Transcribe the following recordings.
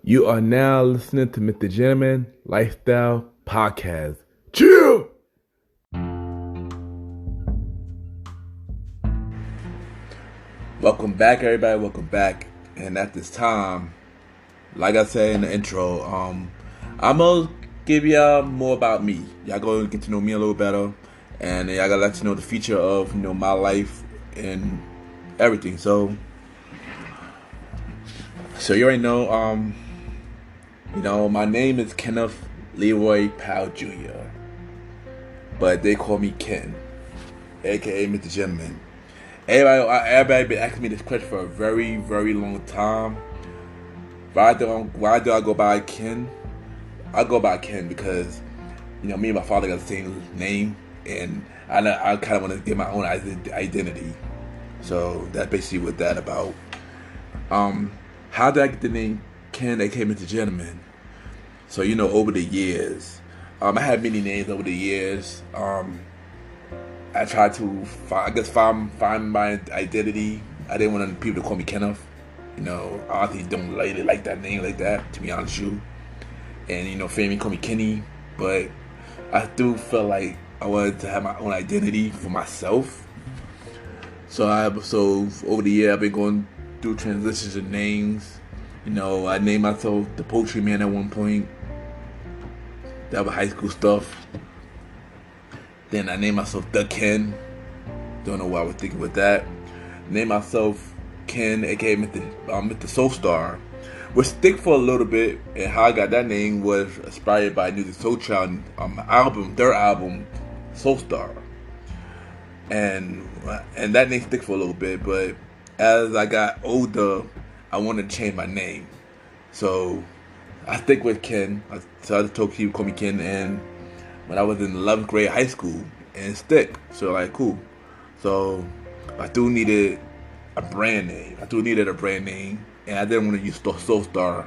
You are now listening to MrGentleman Lifestyle Podcast. Chill! Welcome back, everybody. Welcome back. And at this time, like I said in the intro, I'm gonna give y'all more about me. Y'all gonna get to know me a little better, and y'all gotta let you know the future of my life and everything. So you already know. My name is Kenneth Leroy Powell Jr., but they call me Ken, aka MrGentleman. Everybody been asking me this question for a very, very long time. Why do I go by Ken? I go by Ken because me and my father got the same name, and I kind of want to get my own identity. So that's basically what that about. How did I get the name Ken, aka MrGentleman? So over the years, I had many names over the years. I tried to find my identity. I didn't want people to call me Kenneth. I honestly don't really like that name like that, to be honest with you. And family call me Kenny, but I do feel like I wanted to have my own identity for myself. So over the year I've been going through transitions of names. I named myself the Poultry Man at one point. That was high school stuff. Then I named myself The Ken. Don't know what I was thinking with that. Named myself Ken, aka Mr. Soul Star, which stick for a little bit. And how I got that name was inspired by New Soul Child their album, Soul Star. And that name stick for a little bit, but as I got older, I wanted to change my name. So I stick with Ken. So I told people call me Ken, and when I was in 11th grade high school, and stick. So cool. So I do needed a brand name. And I didn't want to use Soul Star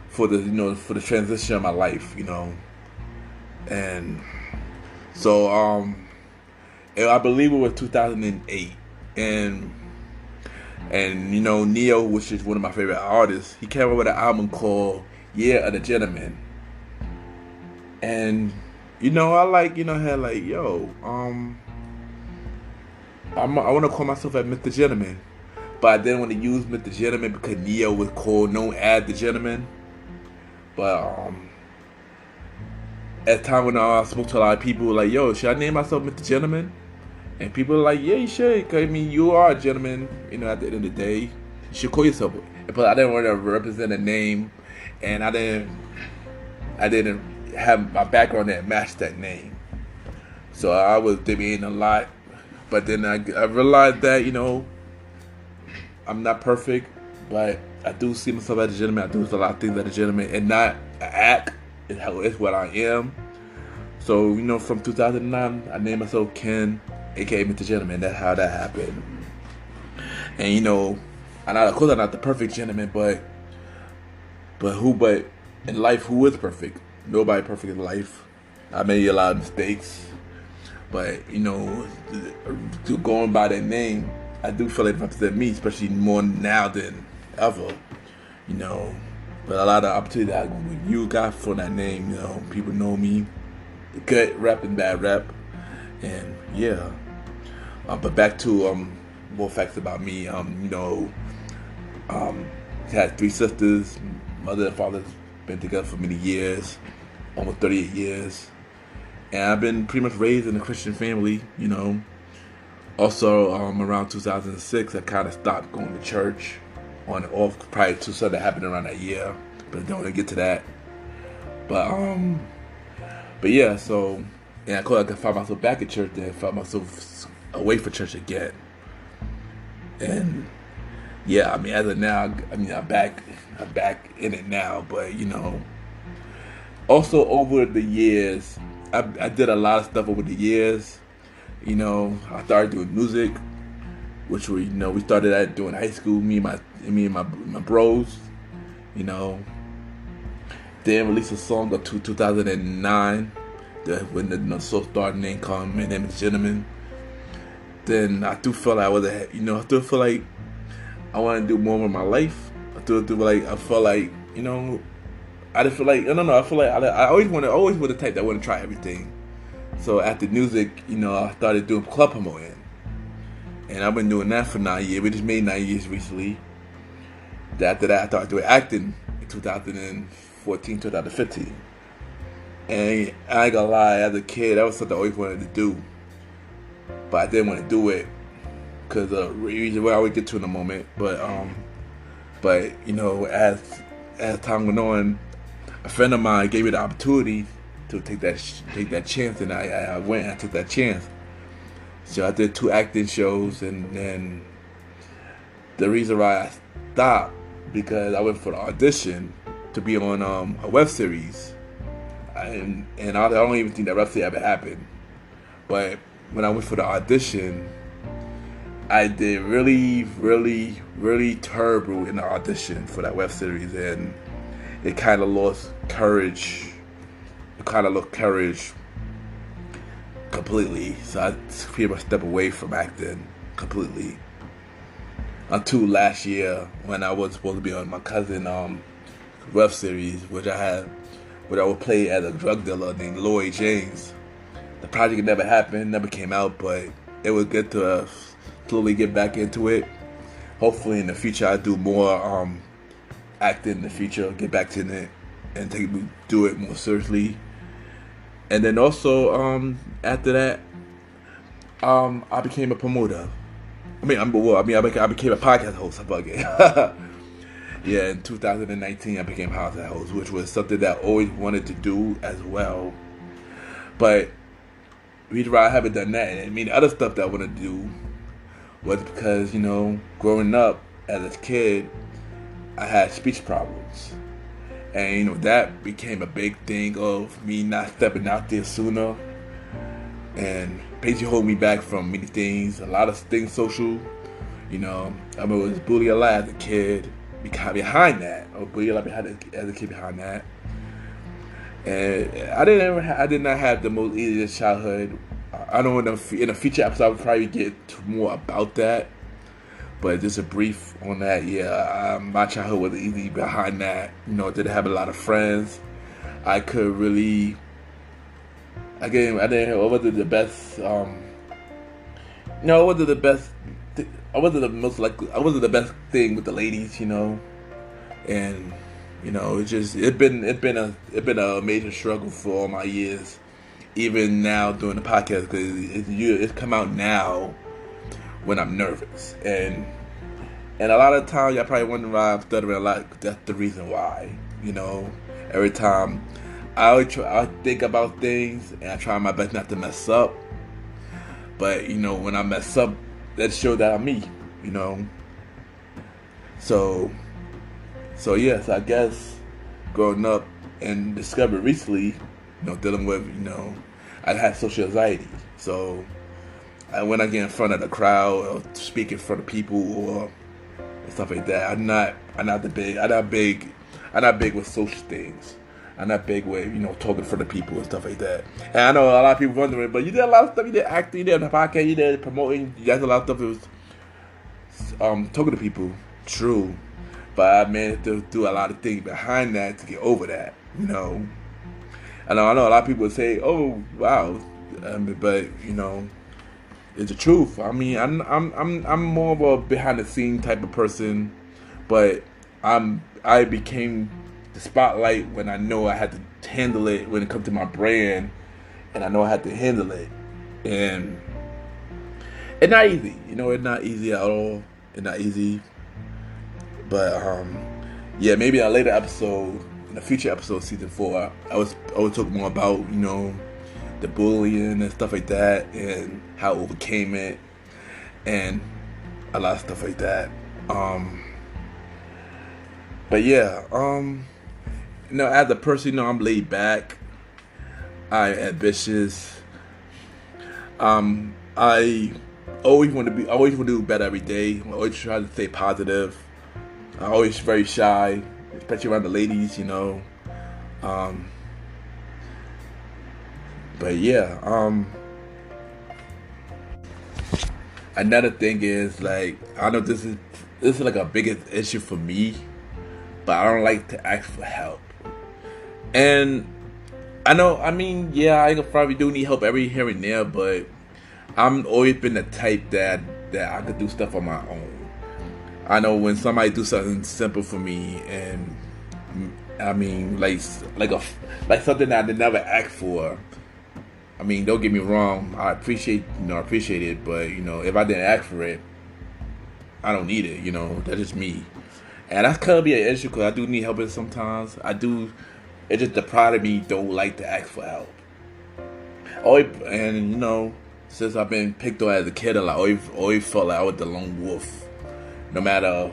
for the for the transition of my life, And so I believe it was 2008, and Neo, which is one of my favorite artists, he came up with an album called Year of the Gentleman. And I I want to call myself as MrGentleman, but I didn't want to use MrGentleman because Neo was known as the Gentleman. But at the time when I spoke to a lot of people, like, yo, should I name myself MrGentleman? And people are like, yeah, you should. Cause, you are a gentleman. At the end of the day, you should call yourself. But I didn't want to represent a name, and I didn't have my background that matched that name. So I was debating a lot, but then I realized that I'm not perfect, but I do see myself as a gentleman. I do a lot of things as a gentleman, and not an act. It's what I am. So from 2009, I named myself Ken, aka MrGentleman. That's how that happened. And of course I'm not the perfect gentleman, but in life, who is perfect? Nobody perfect in life. I made a lot of mistakes, but going by that name, I do feel like it represents me, especially more now than ever. But a lot of opportunity that you got for that name, people know me, good rap and bad rap, and yeah. But back to more facts about me. Had 3 sisters. Mother and father's been together for many years, almost 38 years, and I've been pretty much raised in a Christian family. Also, around 2006, I kind of stopped going to church on and off. Probably two something that happened around that year, but I don't want to get to that. But yeah, so I could find myself back at church, then find myself away from church again. And yeah, as of now, I'm back in it now. But also over the years, I did a lot of stuff over the years. I started doing music, which we started at doing high school. Me and my bros. Then released a song up to 2009. When the Soul Star name called my name is Gentleman. Then I do feel like I still feel like I want to do more with my life. I feel like you know, I just feel like I don't know. I feel like I always want the type that want to try everything. So after music, I started doing club promoting, and I've been doing that for 9 years. We just made 9 years recently. After that, I started doing acting in 2014, 2015. And I ain't gonna lie, as a kid, that was something I always wanted to do, but I didn't want to do it because of reason what I would get to in a moment. But as time went on, a friend of mine gave me the opportunity to take that chance, and I went and I took that chance. So I did 2 acting shows, and then the reason why I stopped because I went for the audition to be on a web series, and I don't even think that web series ever happened. But when I went for the audition, I did really, really, really terrible in the audition for that web series, and it kind of lost courage. Completely. So I pretty much stepped away from acting completely until last year when I was supposed to be on my cousin web series, which I would play as a drug dealer named Lloyd James. The project never happened, never came out, but it was good to slowly get back into it. Hopefully in the future I do more acting in the future, get back to it and do it more seriously. And then also after that, I became a promoter. I became a podcast host. Yeah, in 2019 I became a podcast host, which was something that I always wanted to do as well. But the reason why I haven't done that, the other stuff that I want to do was because, growing up as a kid, I had speech problems. And, that became a big thing of me not stepping out there sooner. And basically hold me back from many things, a lot of things social. I was bullied a lot as a kid behind that. I was bullied a lot as a kid behind that. And I did not have the most easiest childhood. I don't know in a future episode I would probably get more about that. But just a brief on that, yeah. My childhood was easy behind that. Didn't have a lot of friends. I could really. Again, I wasn't the best. I wasn't the best. I wasn't the most likely. I wasn't the best thing with the ladies, And it's been a major struggle for all my years. Even now doing the podcast, because it's come out now when I'm nervous, and a lot of times y'all probably wondering why I'm stuttering a lot. That's the reason why. Every time I think about things and I try my best not to mess up, but when I mess up, that shows that I'm me. So yes, I guess growing up and discovered recently, dealing with I had social anxiety, so. When I get in front of the crowd or speak in front of people or stuff like that, I'm not big with social things. I'm not big with talking in front of people and stuff like that. And I know a lot of people wondering, but you did a lot of stuff. You did acting, you did the podcast, you did promoting. You did a lot of stuff. It was talking to people, true, but I managed to do a lot of things behind that to get over that. I know a lot of people say, "Oh, wow," but it's the truth. I'm more of a behind the scene type of person, but I became the spotlight when I know I had to handle it when it comes to my brand, and I know I had to handle it, and it's not easy. It's not easy at all. It's not easy, but yeah, maybe in a later episode, in a future episode, season 4, I would talk more about the bullying and stuff like that, and how I overcame it, and a lot of stuff like that. But yeah, as a person, I'm laid back. I'm ambitious. I always want to do better every day. I always try to stay positive. I'm always very shy, especially around the ladies, But yeah, another thing is, like, I know this is like a biggest issue for me. but I don't like to ask for help. And I know, I mean, yeah, I probably do need help every here and there, but I'm always been the type that I could do stuff on my own. I know when somebody do something simple for me, and I mean, like something that I never asked for. I mean, don't get me wrong. I appreciate it, but if I didn't ask for it, I don't need it. That's just me, and that's kind of be an issue because I do need help sometimes. I do. It's just the pride of me don't like to ask for help. And since I've been picked on as a kid, I always felt like I was the lone wolf. No matter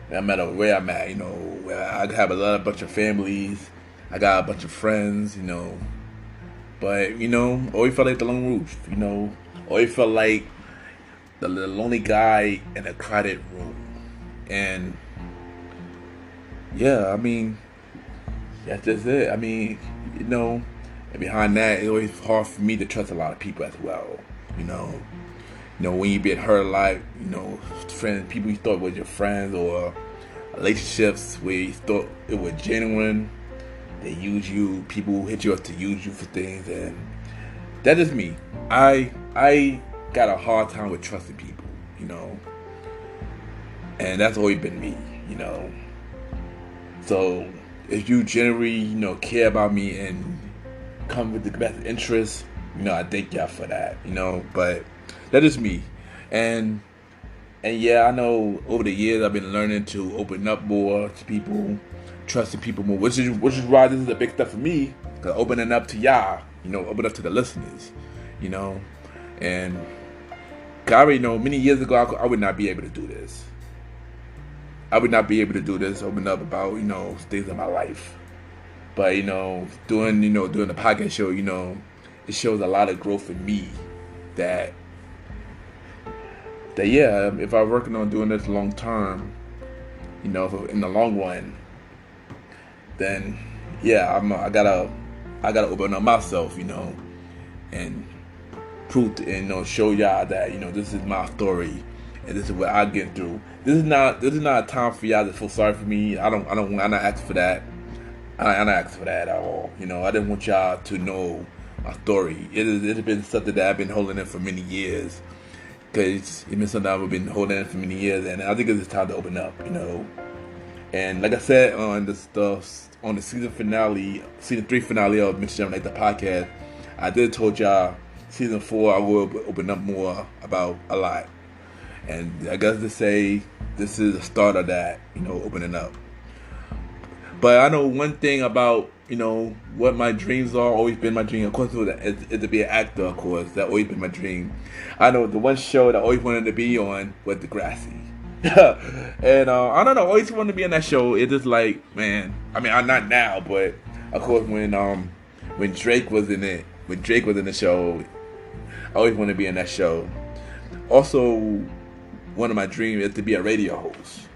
where I'm at, where I have a bunch of families, I got a bunch of friends, but always felt like the lone wolf. Always felt like the lonely guy in a crowded room, and yeah, I mean, that's just it. I mean, and behind that, it's always hard for me to trust a lot of people as well. When you get hurt a lot, friends, people you thought were your friends, or relationships where you thought it was genuine, they use you. People hit you up to use you for things, and that is me. I got a hard time with trusting people, and that's always been me, So if you generally, care about me and come with the best interest, I thank y'all for that, but that is me. And yeah, I know over the years I've been learning to open up more to people, trusting people more, which is why this is a big step for me, cause opening up to y'all, open up to the listeners, and cause I already know many years ago I would not be able to do this. I would not be able to do this, open up about things in my life. But doing the podcast show, it shows a lot of growth in me. That yeah, if I'm working on doing this long term, in the long run, then yeah, I gotta open up myself, and prove and show y'all that this is my story and this is what I get through. This is not a time for y'all to feel sorry for me. I'm not asking for that. I'm not asking for that at all. I didn't want y'all to know my story. It has been something that I've been holding in for many years. Because it's been something I've been holding in for many years, and I think it's time to open up, And like I said on the season 3 finale of MrGentleman, like the podcast, I did told y'all season 4 I will open up more about a lot. And I guess to say this is the start of that, opening up. But I know one thing about, what my dreams are, always been my dream. Of course, is to be an actor, of course. That always been my dream. I know the one show that I always wanted to be on was Degrassi. And I don't know, I always wanted to be on that show. It is like, man, I mean, I'm not now, but of course when Drake was in it, when Drake was in the show, I always wanted to be in that show. Also, one of my dreams is to be a radio host.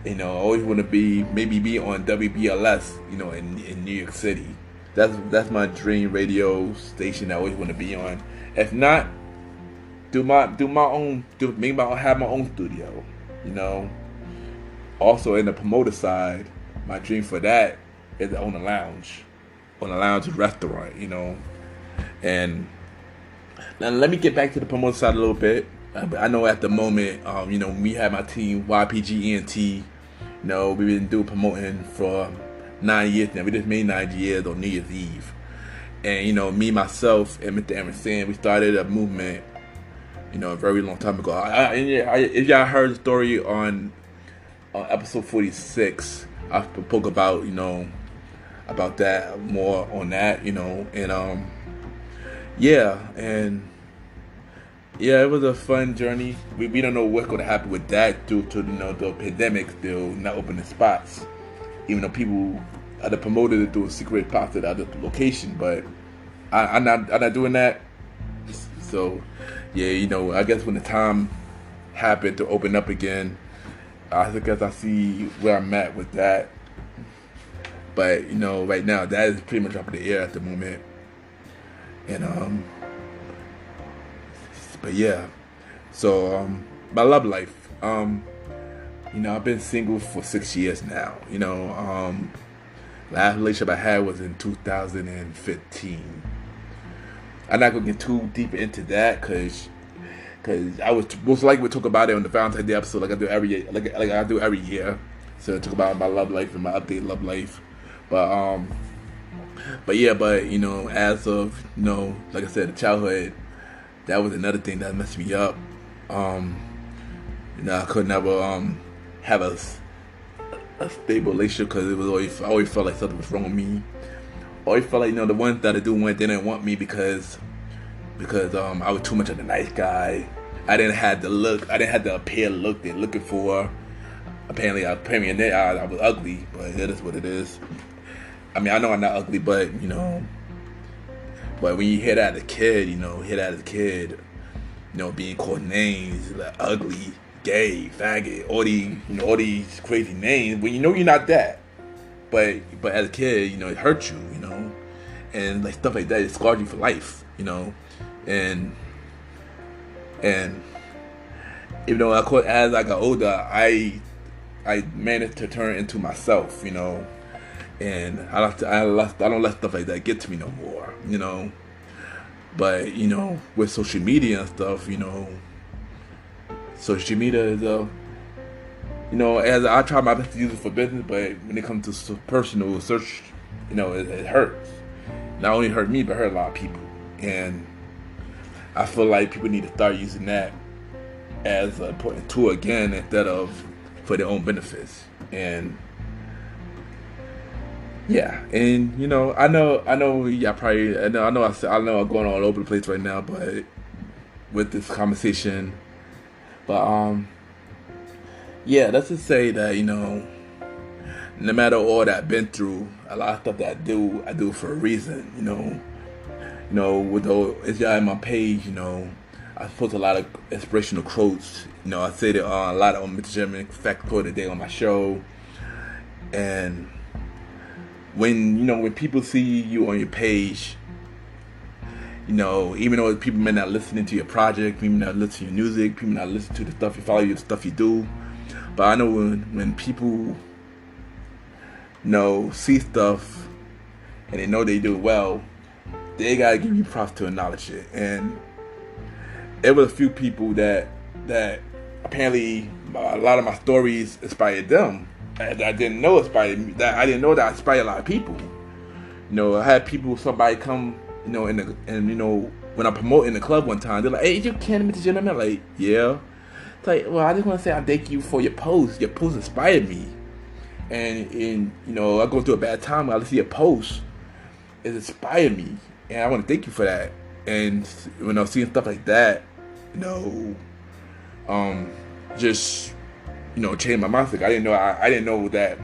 I always want to be on WBLS, in New York City. That's my dream radio station I always want to be on. If not, have my own studio, Also in the promoter side, my dream for that is to own a lounge restaurant, And now let me get back to the promoter side a little bit. I know at the moment, we have my team YPG ENT. We've been doing promoting for 9 years now. We just made 9 years on New Year's Eve. And, me, myself, and Mr. Emerson, we started a movement, a very long time ago. If y'all heard the story on episode 46, I spoke about, about that, more on that, and, yeah, it was a fun journey. We don't know what's going to happen with that due to the pandemic still not opening spots. Even though people are promoted to do a secret spots at other location, but I'm not doing that. So yeah, I guess when the time happened to open up again, I guess I see where I'm at with that. But right now that is pretty much up in the air at the moment, and But yeah, so my love life. I've been single for 6 years now. Last relationship I had was in 2015. I'm not gonna get too deep into that because I was most likely to talk about it on the Valentine's Day episode, like I do every year, like I do every year. So talk about my love life and my updated love life, but as of like I said, the childhood, that was another thing that messed me up. I could never have a stable relationship because I always felt like something was wrong with me. I always felt like the ones that I do want, they didn't want me because I was too much of a nice guy. I didn't have the look. I didn't have the appeal look they're looking for. Apparently I was ugly, but it is what it is. I mean, I know I'm not ugly, but but when you hear that as a kid, being called names like ugly, gay, faggot, all these crazy names, when you're not that. But as a kid, it hurt you, and like stuff like that, it scarred you for life, and even though as I got older, I managed to turn into myself, and I don't let stuff like that get to me no more, But with social media and stuff, social media is as I try my best to use it for business, but when it comes to personal search, it hurts. Not only hurt me, but hurt a lot of people, and I feel like people need to start using that as an important tool again instead of for their own benefits. And yeah, and I know I'm going all over the place right now, but with this conversation, but yeah, let's just say that no matter all that I've been through, a lot of stuff that I do for a reason. With it's on my page, I post a lot of inspirational quotes. I say that a lot on MrGentleman fact quote today on my show, and when people see you on your page, even though people may not listen to your project, people may not listen to your music, people may not listen to the stuff you follow, the stuff you do, but I know when people see stuff and they know they do it well, they gotta give you props to acknowledge it. And there was a few people that apparently a lot of my stories inspired them. I didn't know inspired me. That I didn't know that inspired a lot of people. I had somebody come, when I promote in the club one time, they're like, "Hey, you can MrGentleman?" I'm like, "Yeah." It's like, well, I just want to say I thank you for your post. Your post inspired me, and I go through a bad time. I see a post, it inspired me, and I want to thank you for that. And when I was seeing stuff like that, just changed my mindset. I didn't know that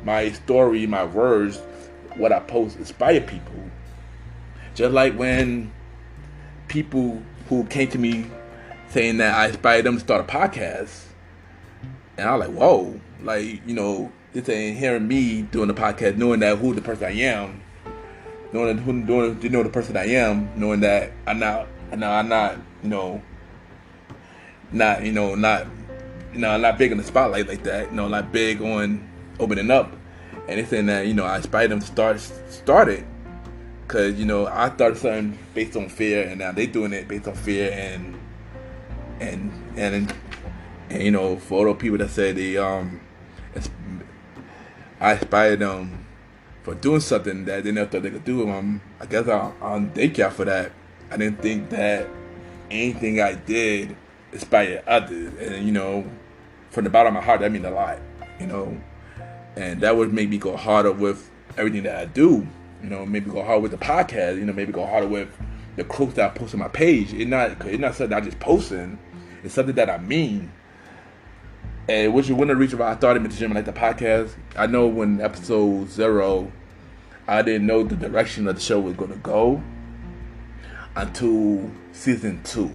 my story, my words, what I post inspired people. Just like when people who came to me saying that I inspired them to start a podcast, and I was like, whoa, this ain't hearing me doing the podcast, knowing that who the person I am, knowing the person I am, knowing that I'm not not big in the spotlight like that, not big on opening up, and they saying that I inspired them to start it, because I started something based on fear, and now they doing it based on fear, and for all those people that say I inspired them for doing something that they never thought they could do. I guess I'll thank y'all for that. I didn't think that anything I did inspired others, and from the bottom of my heart, that means a lot, and that would make me go harder with everything that I do, maybe go harder with the podcast, maybe go harder with the quotes that I post on my page. It's not something I just posting, it's something that I mean. And which is one of the reasons why I started MrGentleman, like the podcast. I know when episode 0, I didn't know the direction of the show was going to go until season 2.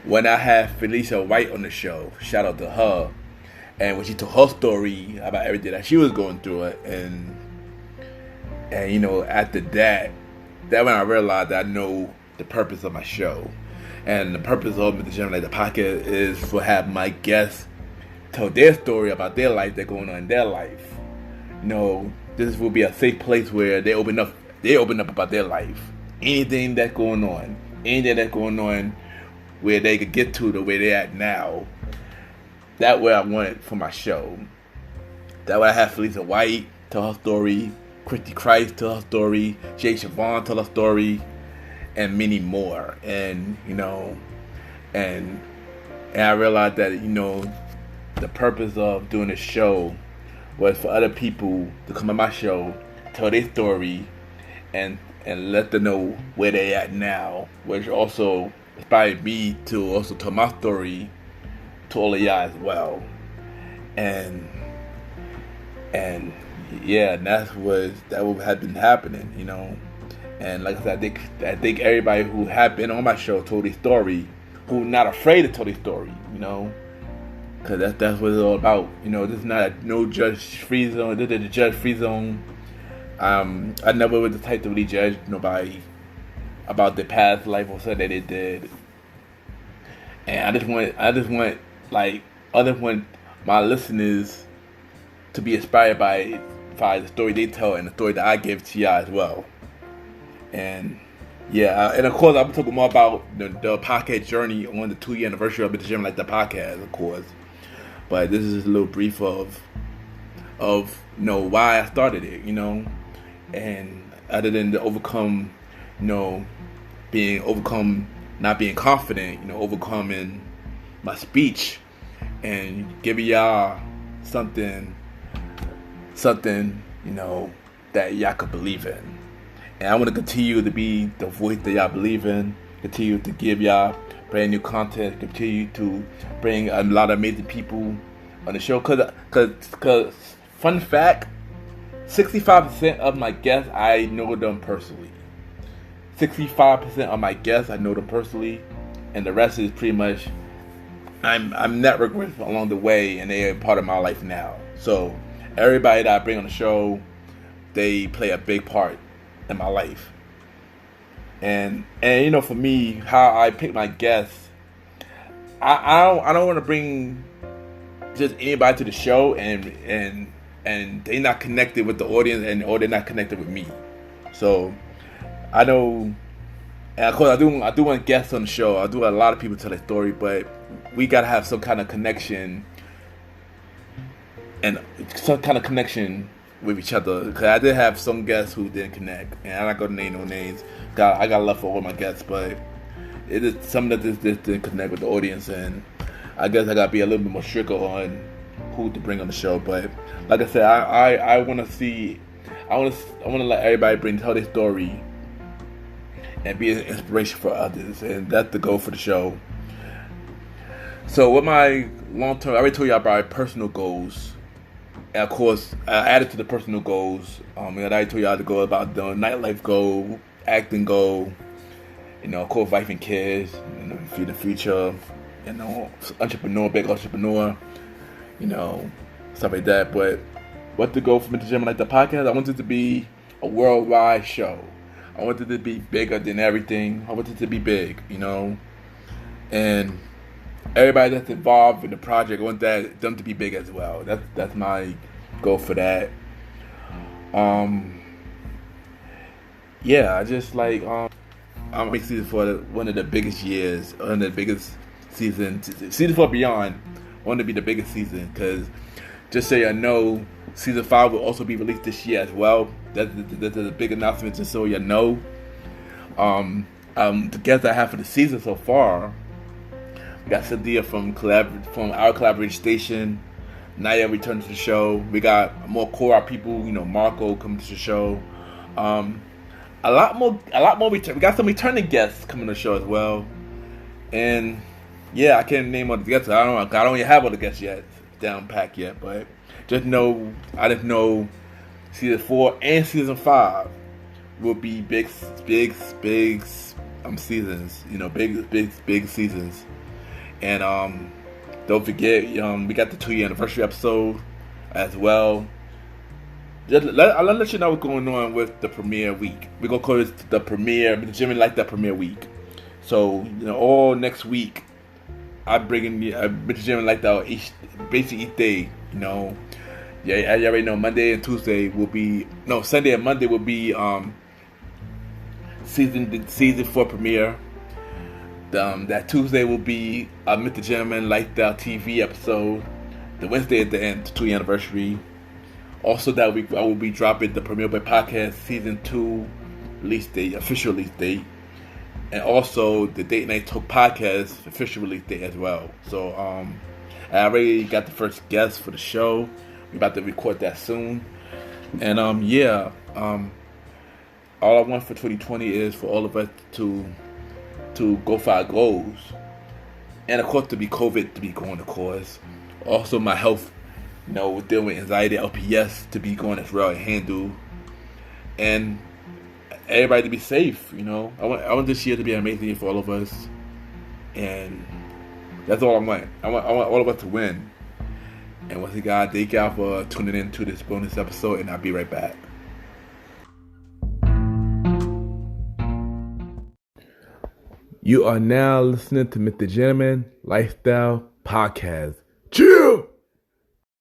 When I had Felicia White on the show, shout out to her, and when she told her story about everything that she was going through it, and after that when I realized that I know the purpose of my show, and the purpose of MrGentleman, like the podcast, is to have my guests tell their story about their life that's going on in their life. This will be a safe place where they open up about their life. Anything that's going on where they could get to the way they're at now. That's what I wanted for my show. That way I have Felicia White tell her story, Christy Christ tell her story, Jay Siobhan tell her story, and many more. And and I realized that the purpose of doing this show was for other people to come on my show, tell their story, and let them know where they at now, which also inspired me to also tell my story to all of y'all as well. And yeah, that what had been happening, And like I said, I think everybody who had been on my show told their story, who not afraid to tell their story, because that's what it's all about. This is not no judge-free zone. This is a judge-free zone. I never was the type to really judge nobody about their past life or something that they did. And I just want my listeners to be inspired by the story they tell and the story that I give to y'all as well. And yeah, and of course I'm talking more about the podcast journey on the 2-year anniversary of MrGentleman Like That podcast, of course. But this is just a little brief of why I started it, and other than to overcome, not being confident, overcoming my speech and giving y'all something, that y'all could believe in. And I want to continue to be the voice that y'all believe in, continue to give y'all brand new content, continue to bring a lot of amazing people on the show. Cause fun fact, 65% of my guests, I know them personally. 65% of my guests, I know them personally. And the rest is pretty much, I'm networking with along the way, and they are part of my life now. So everybody that I bring on the show, they play a big part in my life. And for me, how I pick my guests, I don't want to bring just anybody to the show and they not connected with the audience or they're not connected with me. So I know, and of course I do want guests on the show. I do a lot of people tell their story, but we gotta have some kind of connection with each other. Because I did have some guests who didn't connect, and I'm not gonna name no names. I got love for all my guests, but it is some that just didn't connect with the audience, and I guess I gotta be a little bit more stricter on who to bring on the show. But like I said, I want to let everybody tell their story and be an inspiration for others, and that's the goal for the show. So with my long-term, I already told you about my personal goals. And of course, I added to the personal goals. I already told you how to go about the nightlife goal, acting goal, of course, wife and kids, for the future, entrepreneur, big entrepreneur, stuff like that. But what the goal for MrGentleman Like That podcast? I want it to be a worldwide show. I want it to be bigger than everything. I want it to be big, and everybody that's involved in the project, I want them to be big as well. That's my goal for that. Yeah, I just I'm excited for one of the biggest years, one of the biggest seasons. Season 4 beyond, want to be the biggest season, because just so you know, season 5 will also be released this year as well. That's a big announcement, just so you know. The guests I have for the season so far, we got Cynthia from our collaborating station. Naya returned to the show. We got more core people, Marco coming to the show. A lot more return. We got some returning guests coming to the show as well. And yeah, I can't name all the guests. I don't even have all the guests yet down packed yet, but just know season 4 and season 5 will be big seasons. Big seasons. And don't forget, we got the 2-year anniversary episode as well. I'll let you know what's going on with the premiere week. We're gonna call it the premiere, MrGentleman Like That premiere week. So all next week, I bring in MrGentleman like that basically each day. You know, yeah, you already know. Monday and Tuesday will be Sunday and Monday will be season 4 premiere. That Tuesday will be a MrGentleman like that TV episode. The Wednesday at the end, 2 anniversary. Also that week, I will be dropping the Premiere by Podcast Season 2 release date, official release date. And also the Date Night Talk Podcast official release date as well. So I already got the first guest for the show. We're about to record that soon. And all I want for 2020 is for all of us to go for our goals. And of course to be COVID to be going, of course. Also my health, with dealing with anxiety, LPS to be going as well and handle. And everybody to be safe, I want this year to be an amazing year for all of us. And that's all I want. I want all of us to win. And once again, thank y'all for tuning in to this bonus episode, and I'll be right back. You are now listening to MrGentleman Lifestyle Podcast. Chill!